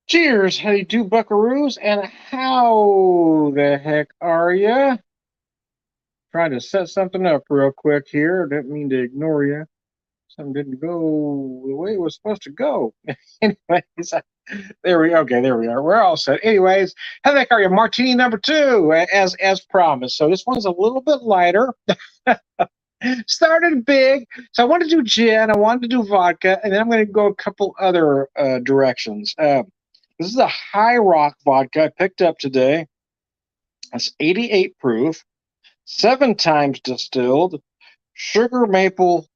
Cheers, how you do, buckaroos, and how the heck are ya? Trying to set something up real quick here. Didn't mean to ignore you. Something didn't go the way it was supposed to go. Anyways, there we okay. There we are. We're all set. Anyways, how the heck are you? Martini number two, as promised. So this one's a little bit lighter. Started big, so I wanted to do gin, I wanted to do vodka, and then I'm going to go a couple other directions. This is a High Rock Vodka I picked up today. It's 88 proof, 7 times distilled, sugar maple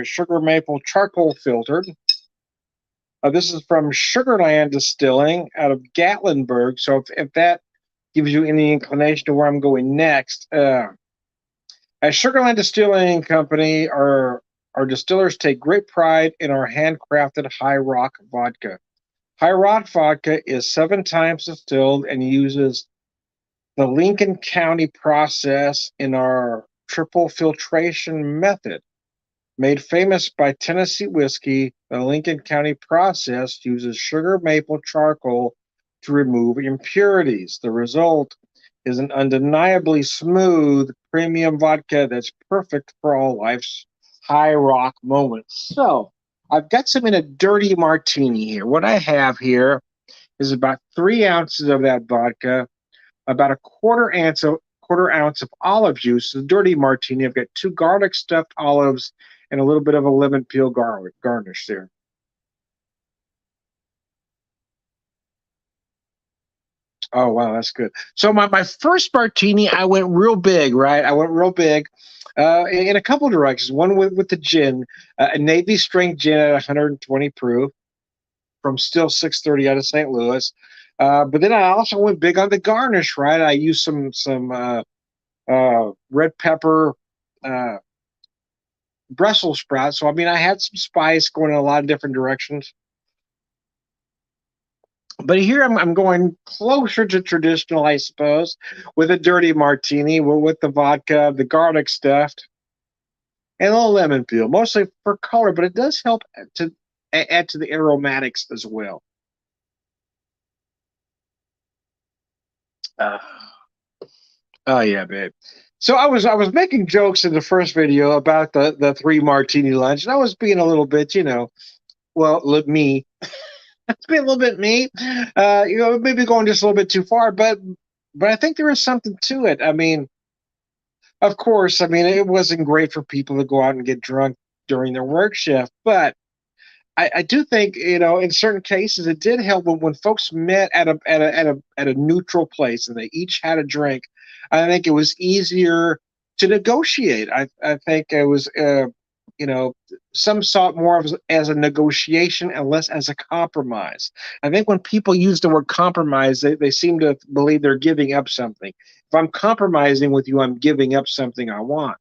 sugar maple charcoal filtered. This is from Sugarland Distilling out of Gatlinburg. So if that gives you any inclination to where I'm going next, at Sugarland Distilling Company, our distillers take great pride in our handcrafted High Rock vodka. High Rock vodka is 7 times distilled and uses the Lincoln County process in our triple filtration method. Made famous by Tennessee whiskey, the Lincoln County process uses sugar maple charcoal to remove impurities. The result is an undeniably smooth premium vodka that's perfect for all life's high rock moments. So I've got some in a dirty martini here. What I have here is about 3 ounces of that vodka, about a quarter ounce of olive juice. The dirty martini. I've got 2 garlic stuffed olives and a little bit of a lemon peel garnish there. Oh wow, that's good. So my first martini, I went real big, right? I went real big in a couple directions. One with the gin, a Navy strength gin at 120 proof from Still 630 out of St. Louis. But then I also went big on the garnish, right? I used some red pepper, uh, Brussels sprouts. So I mean, I had some spice going in a lot of different directions. But here I'm going closer to traditional, I suppose, with a dirty martini, with the vodka, the garlic stuffed, and a little lemon peel, mostly for color, but it does help to add to the aromatics as well. Uh, oh yeah, babe. So I was making jokes in the first video about the three martini lunch, and I was being a little bit, well, me. It's being a little bit me, maybe going just a little bit too far, but I think there is something to it. I mean, of course, I mean it wasn't great for people to go out and get drunk during their work shift, but I do think in certain cases it did help when folks met at a neutral place and they each had a drink. I think it was easier to negotiate. I think it was you know some saw it more as a negotiation and less as a compromise. I think when people use the word compromise, they seem to believe they're giving up something. If I'm compromising with you, I'm giving up something I want.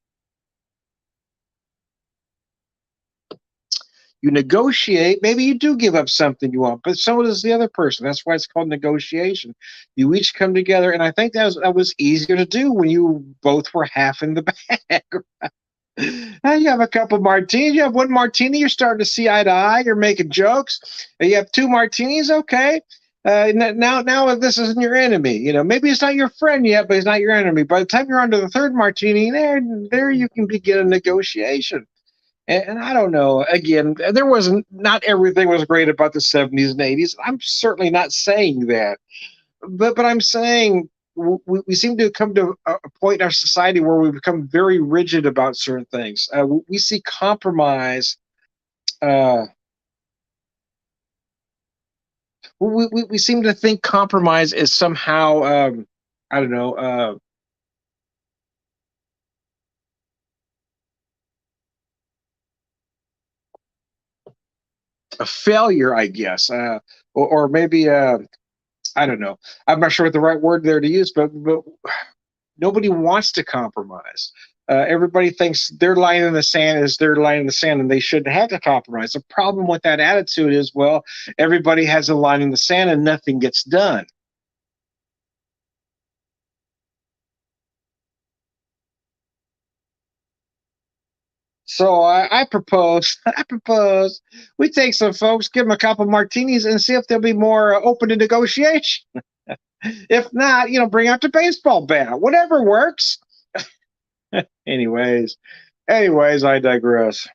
You negotiate, maybe you do give up something you want, but so does the other person. That's why it's called negotiation. You each come together, and I think that was easier to do when you both were half in the bag. Now you have a couple martinis, you have one martini, you're starting to see eye to eye, you're making jokes. You have 2 martinis, okay. Now this isn't your enemy. Maybe it's not your friend yet, but it's not your enemy. By the time you're on to the third martini, there you can begin a negotiation. And I don't know. Again, there wasn't not everything was great about the 70s and 80s. I'm certainly not saying that, but I'm saying we seem to come to a point in our society where we become very rigid about certain things. We see compromise. Uh, we seem to think compromise is somehow I don't know, a failure, I guess, or maybe I don't know. I'm not sure what the right word there to use, but nobody wants to compromise. Everybody thinks their line in the sand is their line in the sand, and they shouldn't have to compromise. The problem with that attitude is, well, everybody has a line in the sand, and nothing gets done. So I propose, I propose we take some folks, give them a couple martinis, and see if they'll be more open to negotiation. If not, bring out the baseball bat, whatever works. Anyways, I digress.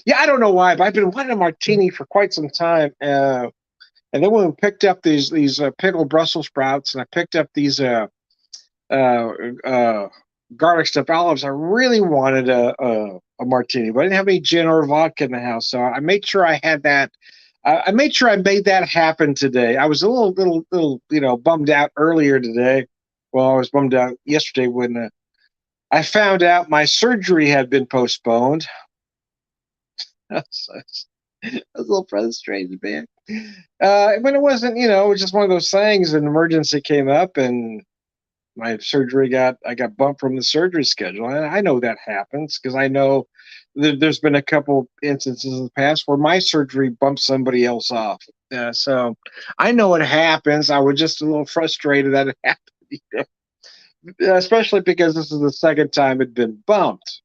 Yeah, I don't know why, but I've been wanting a martini for quite some time. And then when we picked up these pickled Brussels sprouts, and I picked up these uh, uh, garlic stuffed olives, I really wanted a martini, but I didn't have any gin or vodka in the house, so I made sure I had that. I made sure I made that happen today. I was a little, bummed out earlier today. Well, I was bummed out yesterday when I found out my surgery had been postponed. I was a little frustrated, man. When it wasn't, it was just one of those things. An emergency came up, and my surgery I got bumped from the surgery schedule. And I know that happens because I know there's been a couple instances in the past where my surgery bumped somebody else off. So I know it happens. I was just a little frustrated that it happened, especially because this is the second time it'd been bumped.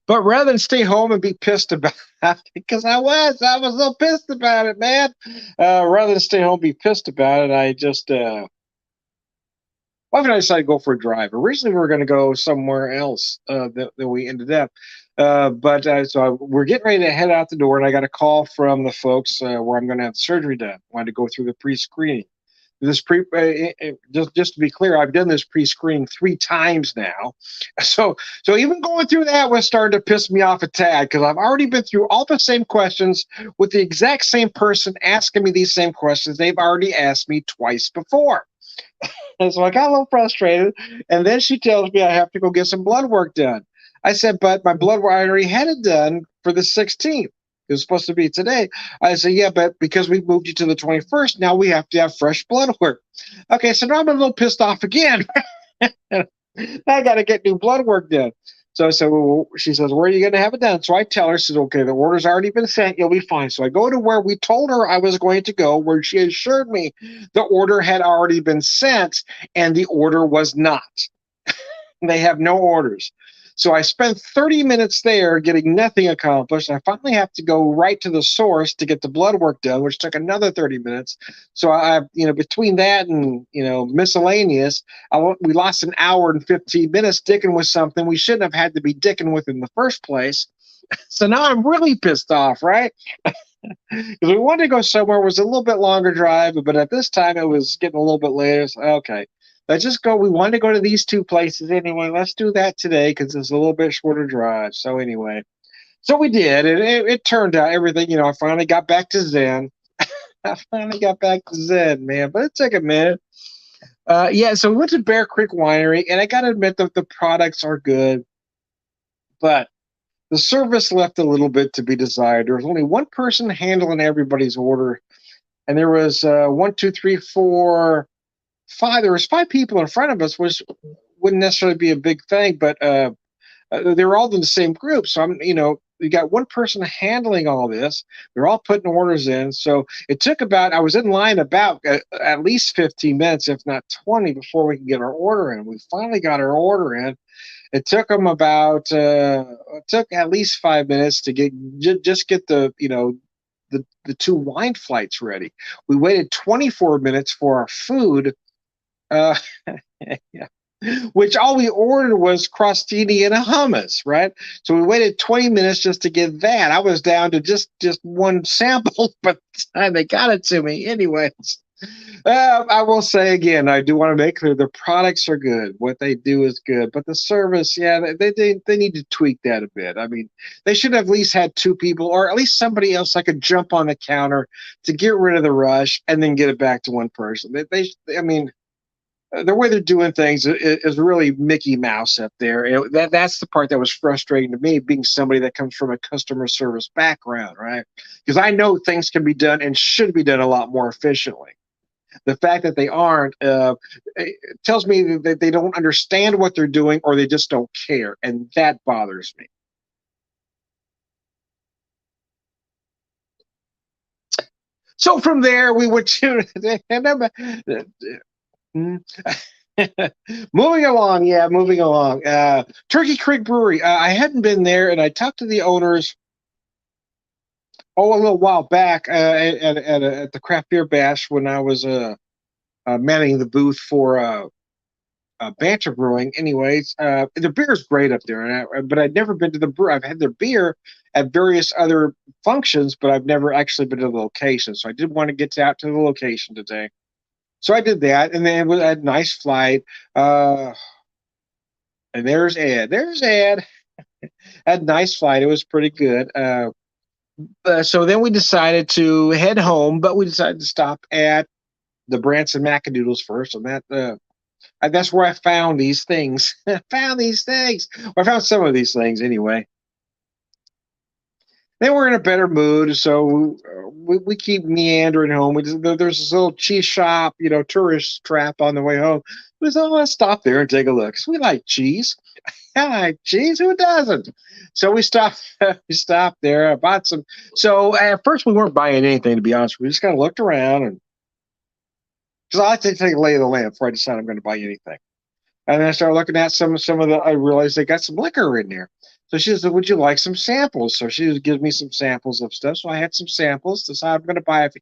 But rather than stay home and be pissed about it, because I was so pissed about it, man. Rather than stay home and be pissed about it, I just, wife and I decided to go for a drive. Originally, we were going to go somewhere else that we ended up. So we're getting ready to head out the door, and I got a call from the folks where I'm going to have surgery done. I wanted to go through the pre-screening. This just to be clear, I've done this pre-screening 3 times now. So even going through that was starting to piss me off a tad because I've already been through all the same questions with the exact same person asking me these same questions they've already asked me twice before. And so I got a little frustrated. And then she tells me I have to go get some blood work done. I said, but my blood work, I already had it done for the 16th. It was supposed to be today. I said, yeah, but because we moved you to the 21st, now we have to have fresh blood work. Okay, so now I'm a little pissed off again. I got to get new blood work done. So I said, well, she says, where are you going to have it done? So I tell her, she says, okay, the order's already been sent. You'll be fine. So I go to where we told her I was going to go, where she assured me the order had already been sent, and the order was not. They have no orders. So I spent 30 minutes there getting nothing accomplished. I finally have to go right to the source to get the blood work done, which took another 30 minutes. So between that and, miscellaneous, we lost an hour and 15 minutes dicking with something we shouldn't have had to be dicking with in the first place. So now I'm really pissed off, right? Because we wanted to go somewhere. It was a little bit longer drive, but at this time it was getting a little bit later. So, okay, let's just go. We wanted to go to these 2 places anyway. Let's do that today because it's a little bit shorter drive. So anyway, so we did. It turned out everything. I finally got back to Zen. I finally got back to Zen, man. But it took a minute. Yeah, so we went to Bear Creek Winery, and I got to admit that the products are good, but the service left a little bit to be desired. There was only one person handling everybody's order, and there was 1, 2, 3, 4, 5. There was 5 people in front of us, which wouldn't necessarily be a big thing, but they were all in the same group. So you got one person handling all this. They're all putting orders in. So it took I was in line about at least 15 minutes, if not 20, before we could get our order in. We finally got our order in. It took them it took at least 5 minutes to just get the 2 wine flights ready. We waited 24 minutes for our food. Uh, yeah. Which all we ordered was crostini and a hummus, right? So we waited 20 minutes just to get that. I was down to just one sample by the time they got it to me. Anyways, I will say again, I do want to make clear the products are good. What they do is good, but the service, yeah, they need to tweak that a bit. I mean, they should have at least had 2 people, or at least somebody else that could jump on the counter to get rid of the rush and then get it back to one person. I mean, the way they're doing things is really Mickey Mouse up there. That's the part that was frustrating to me, being somebody that comes from a customer service background, right? Because I know things can be done and should be done a lot more efficiently. The fact that they aren't tells me that they don't understand what they're doing, or they just don't care, and that bothers me. So from there, we went to moving along. Yeah, moving along. Turkey Creek Brewery. I hadn't been there, and I talked to the owners a little while back at the craft beer bash when I was manning the booth for Banter Brewing. Anyways, the beer is great up there, but I'd never been to the brew. I've had their beer at various other functions, but I've never actually been to the location. So I did want to get out to the location today. So I did that, and then we had a nice flight. And there's Ed. There's Ed. Had a nice flight. It was pretty good. So then we decided to head home, but we decided to stop at the Branson Macadoodles first, and that's where I found these things. I found these things. Or I found some of these things anyway. Then we're in a better mood, so we keep meandering home. There's this little cheese shop, tourist trap on the way home. We just let's stop there and take a look. 'Cause we like cheese. I like cheese. Who doesn't? So we stopped. We stopped there. I bought some. So at first we weren't buying anything, to be honest. We just kind of looked around, and because I like to take a lay of the land before I decide I'm going to buy anything. And then I started looking at some of the. I realized they got some liquor in there. So she said, "Would you like some samples?" So she would give me some samples of stuff. So I had some samples. Decide I'm going to buy it.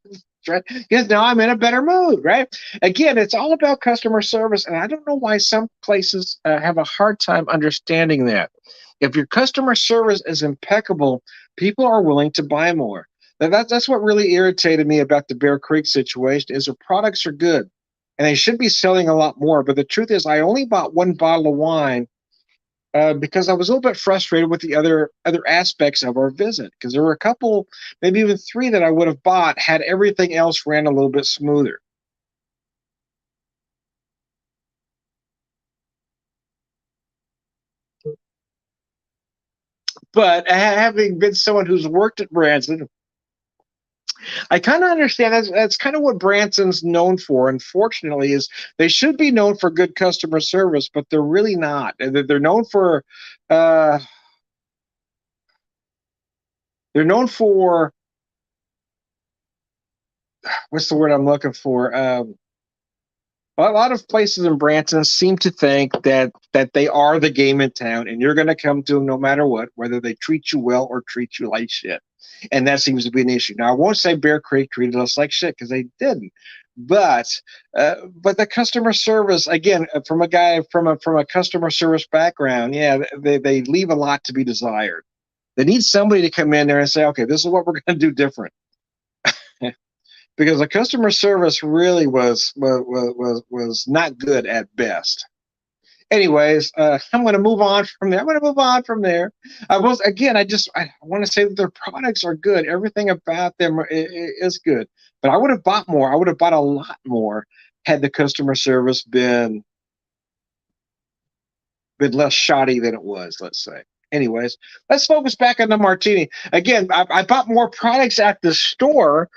Because now I'm in a better mood, right? Again, it's all about customer service, and I don't know why some places have a hard time understanding that. If your customer service is impeccable, people are willing to buy more. That's what really irritated me about the Bear Creek situation. Is their products are good, and they should be selling a lot more. But the truth is, I only bought one bottle of wine because I was a little bit frustrated with the other aspects of our visit. Because there were a couple, maybe even three, that I would have bought had everything else ran a little bit smoother. But having been someone who's worked at Branson, I kind of understand that's kind of what Branson's known for. Unfortunately, is they should be known for good customer service, but they're really not. They're known for uh, they're known for what's the word I'm looking for? A lot of places in Branson seem to think that they are the game in town, and you're going to come to them no matter what, whether they treat you well or treat you like shit. And that seems to be an issue. Now, I won't say Bear Creek treated us like shit because they didn't, but the customer service, again, from a guy from a customer service background, yeah, they leave a lot to be desired. They need somebody to come in there and say, okay, this is what we're going to do different. Because the customer service really was not good at best. Anyways, I'm going to move on from there. I'm going to move on from there. I want to say that their products are good. Everything about them is good. But I would have bought more. I would have bought a lot more had the customer service been less shoddy than it was, let's say. Anyways, let's focus back on the martini. Again, I bought more products at the store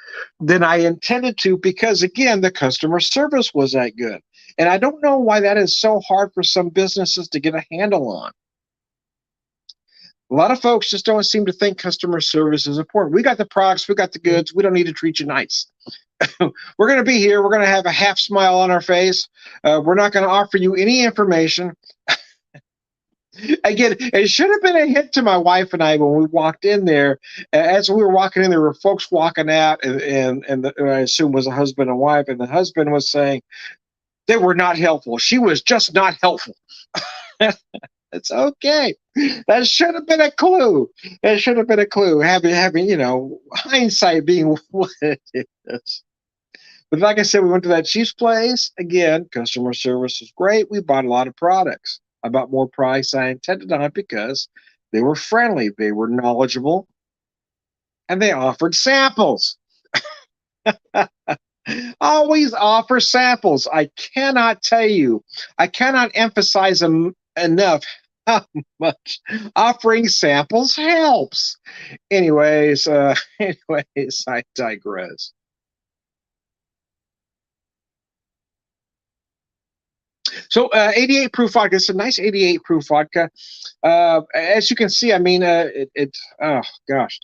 than I intended to because, again, the customer service was that good. And I don't know why that is so hard for some businesses to get a handle on. A lot of folks just don't seem to think customer service is important. We got the products, we got the goods, we don't need to treat you nice. We're going to be here. We're going to have a half smile on our face. We're not going to offer you any information. Again, it should have been a hint to my wife and I when we walked in there. As we were walking in, there were folks walking out, and I assume was a husband and wife, and the husband was saying they were not helpful. She was just not helpful. It's okay. That should have been a clue. That should have been a clue. Having hindsight being what it is. But like I said, we went to that cheese place. Again, customer service was great. We bought a lot of products. I bought more price I intended on because they were friendly, they were knowledgeable, and they offered samples. Always offer samples. I cannot emphasize enough how much offering samples helps. Anyways, I digress. So 88 proof vodka. It's a nice 88 proof vodka. As you can see, I mean, oh gosh,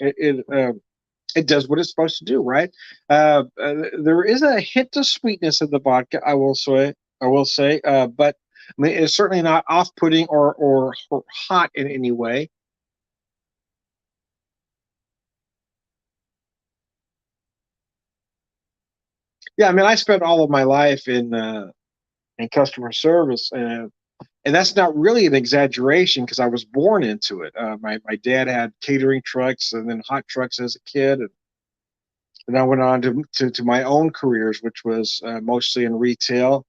It does what it's supposed to do, right? There is a hint of sweetness in the vodka, I will say. But I mean, it's certainly not off-putting or hot in any way. Yeah, I mean, I spent all of my life in customer service, and that's not really an exaggeration because I was born into it. My dad had catering trucks and then hot trucks as a kid, and I went on to my own careers, which was mostly in retail.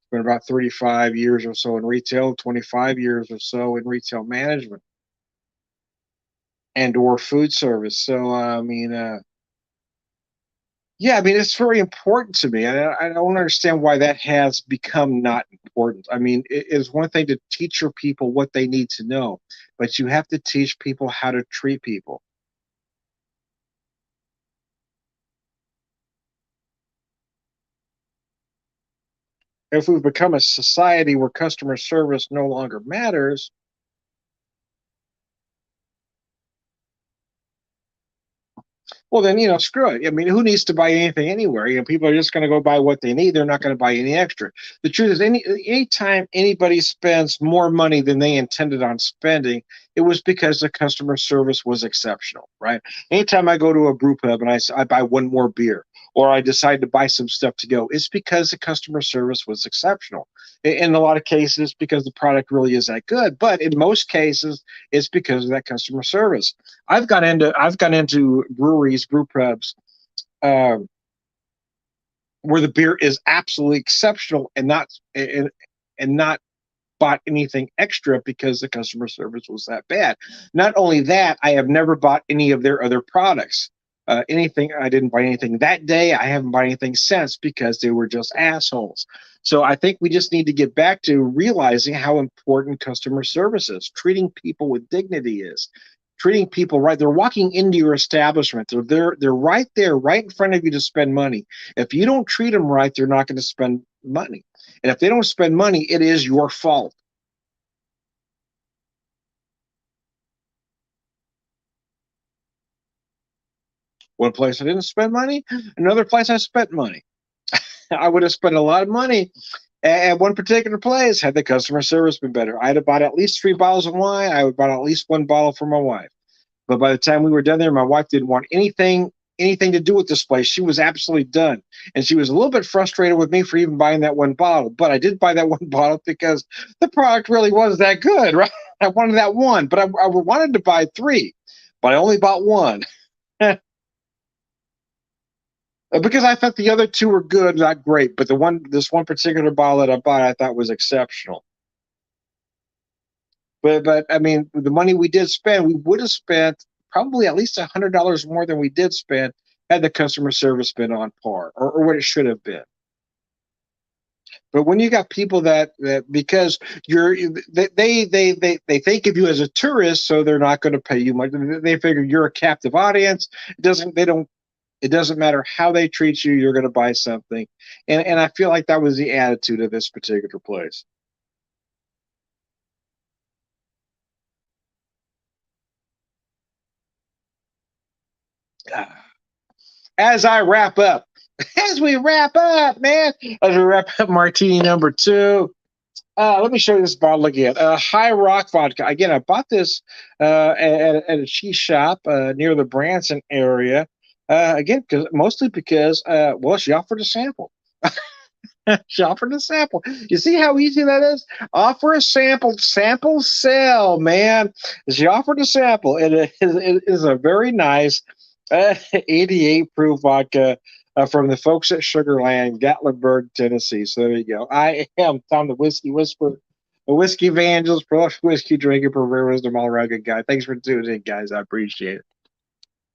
Spent about 35 years or so in retail, 25 years or so in retail management and or food service. So I mean, yeah, I mean, it's very important to me. I don't understand why that has become not important. I mean, it is one thing to teach your people what they need to know, but you have to teach people how to treat people. If we've become a society where customer service no longer matters, well, then, screw it. I mean, who needs to buy anything anywhere? People are just going to go buy what they need. They're not going to buy any extra. The truth is, anytime anybody spends more money than they intended on spending, it was because the customer service was exceptional, right? Anytime I go to a brew pub and I buy one more beer, or I decide to buy some stuff to go, it's because the customer service was exceptional. In a lot of cases, because the product really is that good, but in most cases, it's because of that customer service. I've gone into breweries, brew pubs, um, where the beer is absolutely exceptional and not bought anything extra because the customer service was that bad. Not only that, I have never bought any of their other products. Anything I didn't buy anything that day. I haven't bought anything since because they were just assholes. So I think we just need to get back to realizing how important customer service is. Treating people with dignity is. Treating people right. They're walking into your establishment. They're right there, right in front of you to spend money. If you don't treat them right, they're not going to spend money. And if they don't spend money, it is your fault. One place I didn't spend money, another place I spent money. I would have spent a lot of money at one particular place had the customer service been better. I'd have bought at least 3 bottles of wine. I would have bought at least one bottle for my wife. But by the time we were done there, my wife didn't want anything to do with this place. She was absolutely done. And she was a little bit frustrated with me for even buying that one bottle. But I did buy that one bottle because the product really was that good, right? I wanted that one, but I wanted to buy three, but I only bought one. Because I thought the other two were good, not great, but this one particular bottle that I bought, I thought was exceptional. But I mean, the money we did spend, we would have spent probably at least $100 more than we did spend had the customer service been on par or what it should have been. But when you got people that because they think of you as a tourist, so they're not going to pay you much. They figure you're a captive audience. It doesn't matter how they treat you, you're going to buy something. And I feel like that was the attitude of this particular place. As I wrap up, as we wrap up, man, as we wrap up martini number two. Let me show you this bottle again. High Rock Vodka. Again, I bought this at a cheese shop near the Branson area. Again, mostly because, well, she offered a sample. She offered a sample. You see how easy that is? Offer a sample, sample sell, man. She offered a sample. It is a very nice 88 proof vodka from the folks at Sugarland, Gatlinburg, Tennessee. So there you go. I am Tom the Whiskey Whisperer, a whiskey evangelist, prolific whiskey drinker, premier wisdom, all around good guy. Thanks for tuning in, guys. I appreciate it.